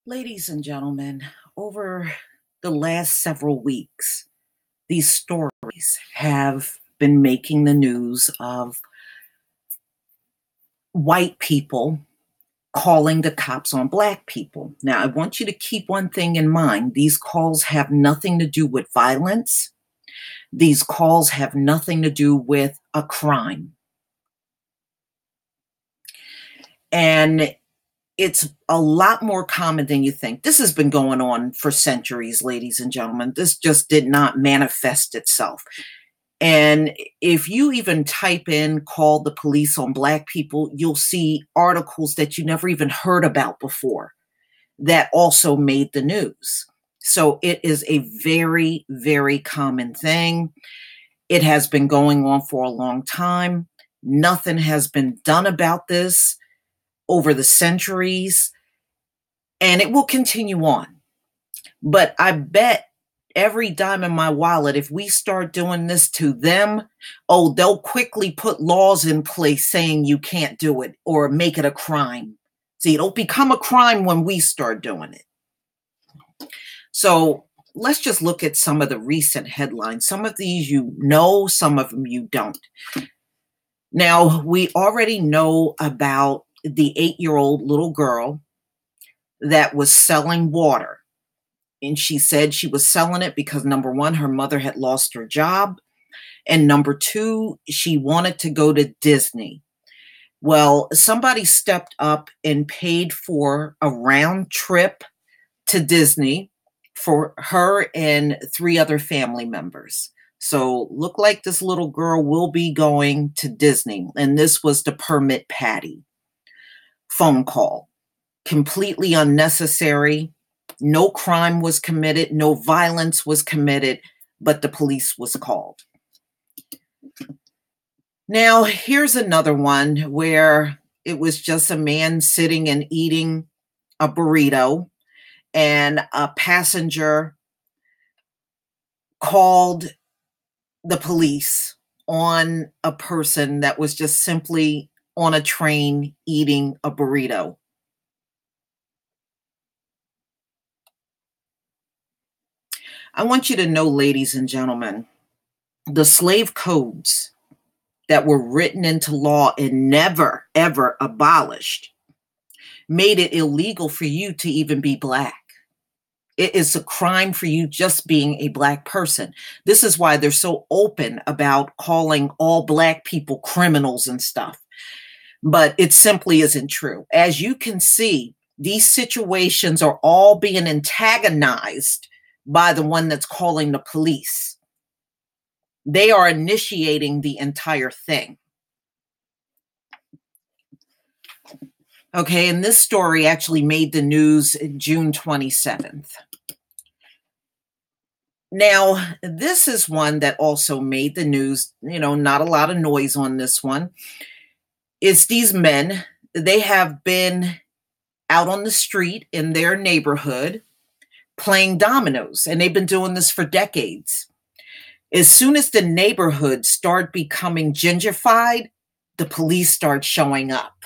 Ladies and gentlemen, over the last several weeks, these stories have been making the news of white people calling the cops on black people. Now, I want you to keep one thing in mind. These calls have nothing to do with violence. These calls have nothing to do with a crime. And it's a lot more common than you think. This has been going on for centuries, ladies and gentlemen. This just did not manifest itself. And if you even type in call the police on black people, you'll see articles that you never even heard about before that also made the news. So it is a very, very common thing. It has been going on for a long time. Nothing has been done about this over the centuries, and it will continue on. But I bet every dime in my wallet, if we start doing this to them, oh, they'll quickly put laws in place saying you can't do it or make it a crime. See, it'll become a crime when we start doing it. So let's just look at some of the recent headlines. Some of these you know, some of them you don't. Now, we already know about the 8-year-old little girl that was selling water. And she said she was selling it because, number one, her mother had lost her job. And number two, she wanted to go to Disney. Well, somebody stepped up and paid for a round trip to Disney for her and 3 other family members. So look like this little girl will be going to Disney. And this was to permit Patty. Phone call. Completely unnecessary. No crime was committed. No violence was committed, but the police was called. Now, here's another one where it was just a man sitting and eating a burrito, and a passenger called the police on a person that was just simply on a train eating a burrito. I want you to know, ladies and gentlemen, the slave codes that were written into law and never, ever abolished made it illegal for you to even be black. It is a crime for you just being a black person. This is why they're so open about calling all black people criminals and stuff. But it simply isn't true. As you can see, these situations are all being antagonized by the one that's calling the police. They are initiating the entire thing. Okay, and this story actually made the news June 27th. Now, this is one that also made the news, not a lot of noise on this one. It's these men, they have been out on the street in their neighborhood playing dominoes, and they've been doing this for decades. As soon as the neighborhoods start becoming gentrified, the police start showing up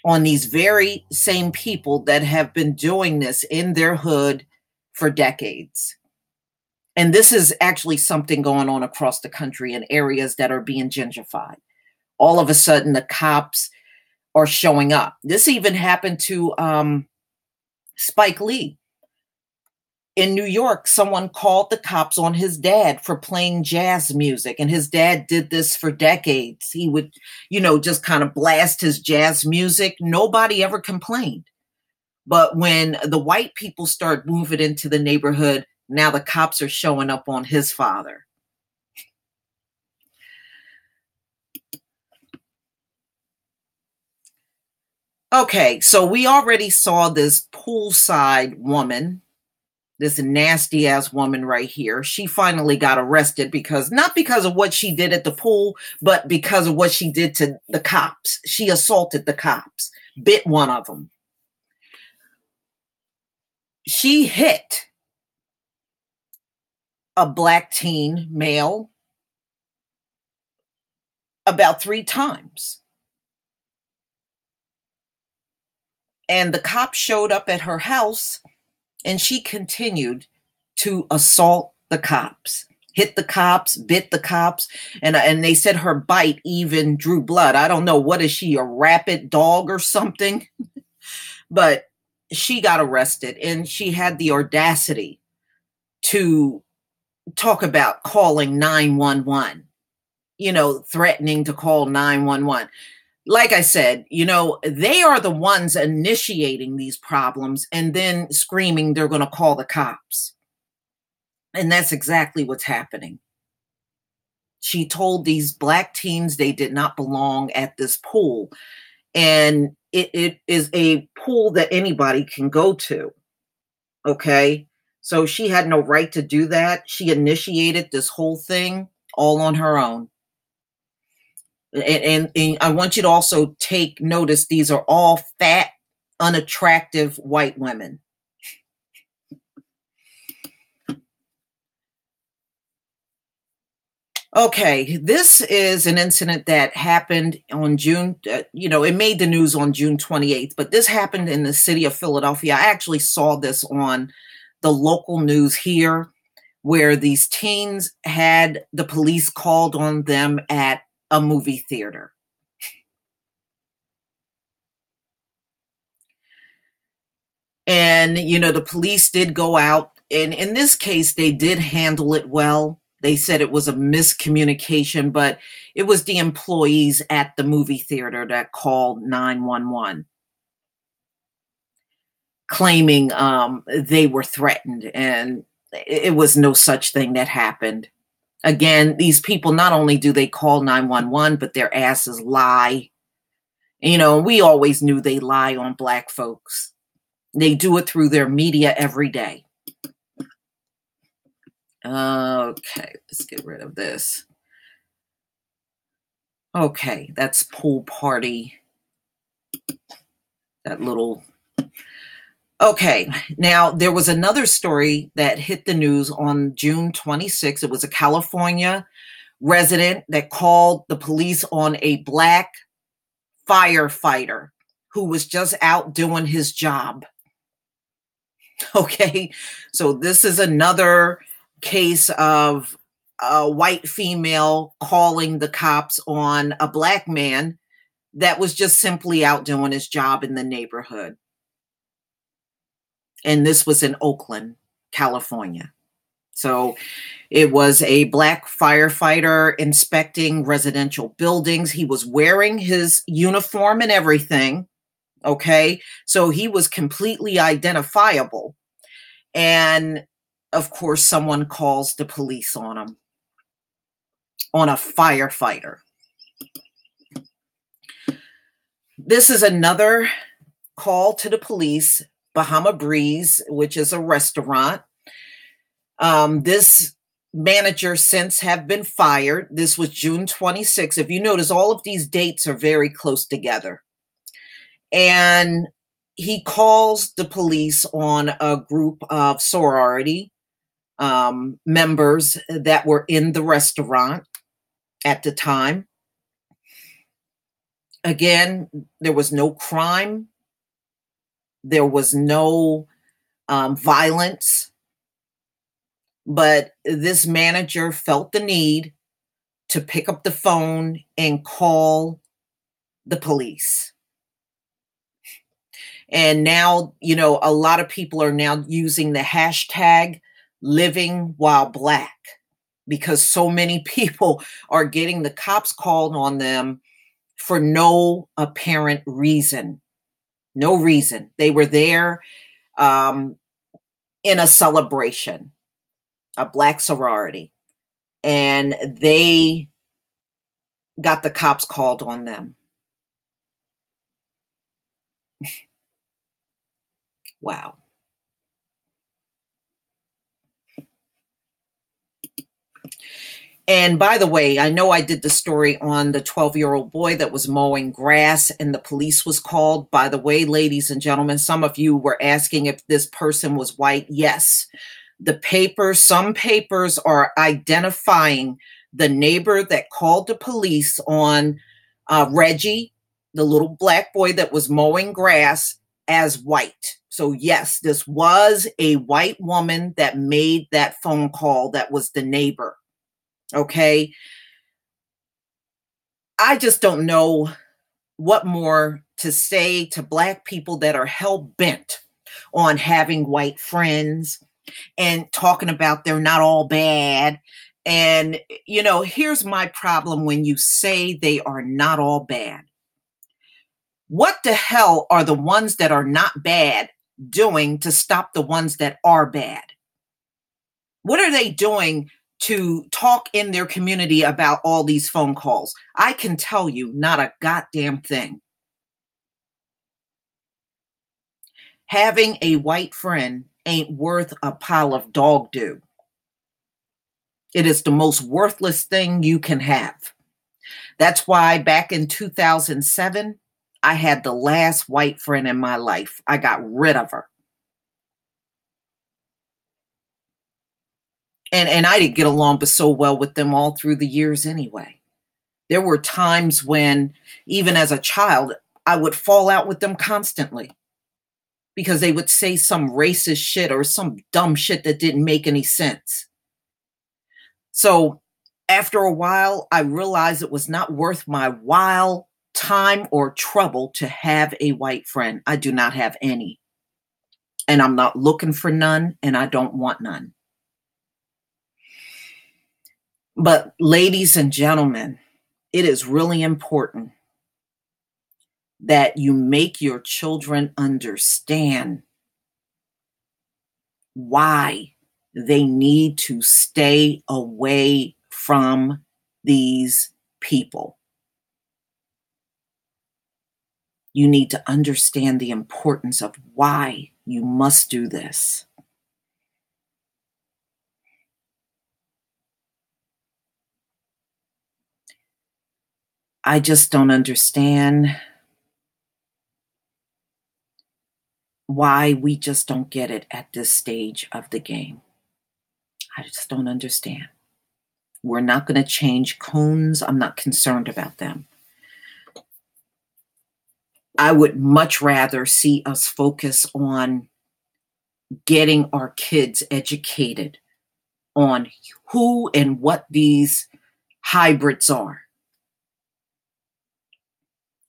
on these very same people that have been doing this in their hood for decades. And this is actually something going on across the country in areas that are being gentrified. All of a sudden, the cops are showing up. This even happened to Spike Lee. In New York, someone called the cops on his dad for playing jazz music. And his dad did this for decades. He would, just kind of blast his jazz music. Nobody ever complained. But when the white people start moving into the neighborhood, now the cops are showing up on his father. Okay, so we already saw this poolside woman, this nasty ass woman right here. She finally got arrested not because of what she did at the pool, but because of what she did to the cops. She assaulted the cops, bit one of them. She hit a black teen male about 3 times. And the cops showed up at her house, and she continued to assault the cops, hit the cops, bit the cops, and they said her bite even drew blood. I don't know, what is she, a rabid dog or something? But she got arrested, and she had the audacity to talk about calling 911, threatening to call 911. Like I said, they are the ones initiating these problems and then screaming they're going to call the cops. And that's exactly what's happening. She told these Black teens they did not belong at this pool. And it is a pool that anybody can go to. Okay. So she had no right to do that. She initiated this whole thing all on her own. And I want you to also take notice, these are all fat, unattractive white women. Okay, this is an incident that happened on June, it made the news on June 28th, but this happened in the city of Philadelphia. I actually saw this on the local news here, where these teens had the police called on them at a movie theater. And, the police did go out, and in this case, they did handle it well. They said it was a miscommunication, but it was the employees at the movie theater that called 911, claiming they were threatened, and it was no such thing that happened. Again, these people, not only do they call 911, but their asses lie. We always knew they lie on Black folks. They do it through their media every day. Okay, let's get rid of this. Okay, that's pool party. That little... Okay, now there was another story that hit the news on June 26th. It was a California resident that called the police on a Black firefighter who was just out doing his job. Okay, so this is another case of a white female calling the cops on a Black man that was just simply out doing his job in the neighborhood. And this was in Oakland, California. So it was a Black firefighter inspecting residential buildings. He was wearing his uniform and everything. Okay, so he was completely identifiable. And of course, someone calls the police on him, on a firefighter. This is another call to the police, Bahama Breeze, which is a restaurant. This manager since have been fired. This was June 26th. If you notice, all of these dates are very close together. And he calls the police on a group of sorority members that were in the restaurant at the time. Again, there was no crime. There was no violence. But this manager felt the need to pick up the phone and call the police. And now, a lot of people are now using the hashtag living while Black, because so many people are getting the cops called on them for no apparent reason. No reason. They were there in a celebration, a Black sorority, and they got the cops called on them. Wow. And by the way, I know I did the story on the 12-year-old boy that was mowing grass and the police was called. By the way, ladies and gentlemen, some of you were asking if this person was white. Yes, some papers are identifying the neighbor that called the police on Reggie, the little Black boy that was mowing grass, as white. So yes, this was a white woman that made that phone call. That was the neighbor. Okay. I just don't know what more to say to Black people that are hell bent on having white friends and talking about they're not all bad. And, here's my problem when you say they are not all bad. What the hell are the ones that are not bad doing to stop the ones that are bad? What are they doing to talk in their community about all these phone calls? I can tell you, not a goddamn thing. Having a white friend ain't worth a pile of dog doo. It is the most worthless thing you can have. That's why back in 2007, I had the last white friend in my life. I got rid of her. And I didn't get along but so well with them all through the years anyway. There were times when, even as a child, I would fall out with them constantly because they would say some racist shit or some dumb shit that didn't make any sense. So after a while, I realized it was not worth my while, time, or trouble to have a white friend. I do not have any. And I'm not looking for none, and I don't want none. But ladies and gentlemen, it is really important that you make your children understand why they need to stay away from these people. You need to understand the importance of why you must do this. I just don't understand why we just don't get it at this stage of the game. I just don't understand. We're not going to change coons. I'm not concerned about them. I would much rather see us focus on getting our kids educated on who and what these hybrids are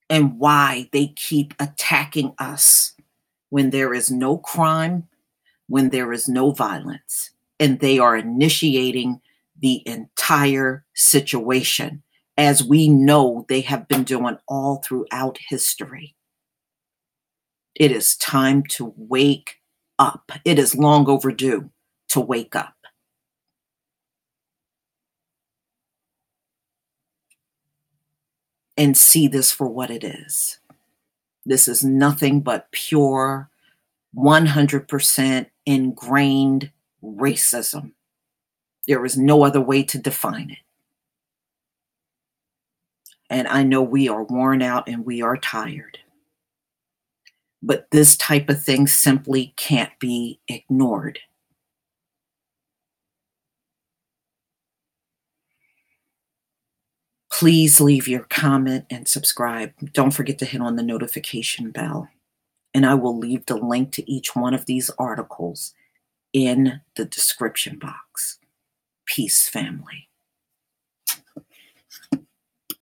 and why they keep attacking us when there is no crime, when there is no violence, and they are initiating the entire situation, as we know they have been doing all throughout history. It is time to wake up. It is long overdue to wake up. And see this for what it is. This is nothing but pure, 100% ingrained racism. There is no other way to define it. And I know we are worn out and we are tired. But this type of thing simply can't be ignored. Please leave your comment and subscribe. Don't forget to hit on the notification bell. And I will leave the link to each one of these articles in the description box. Peace, family.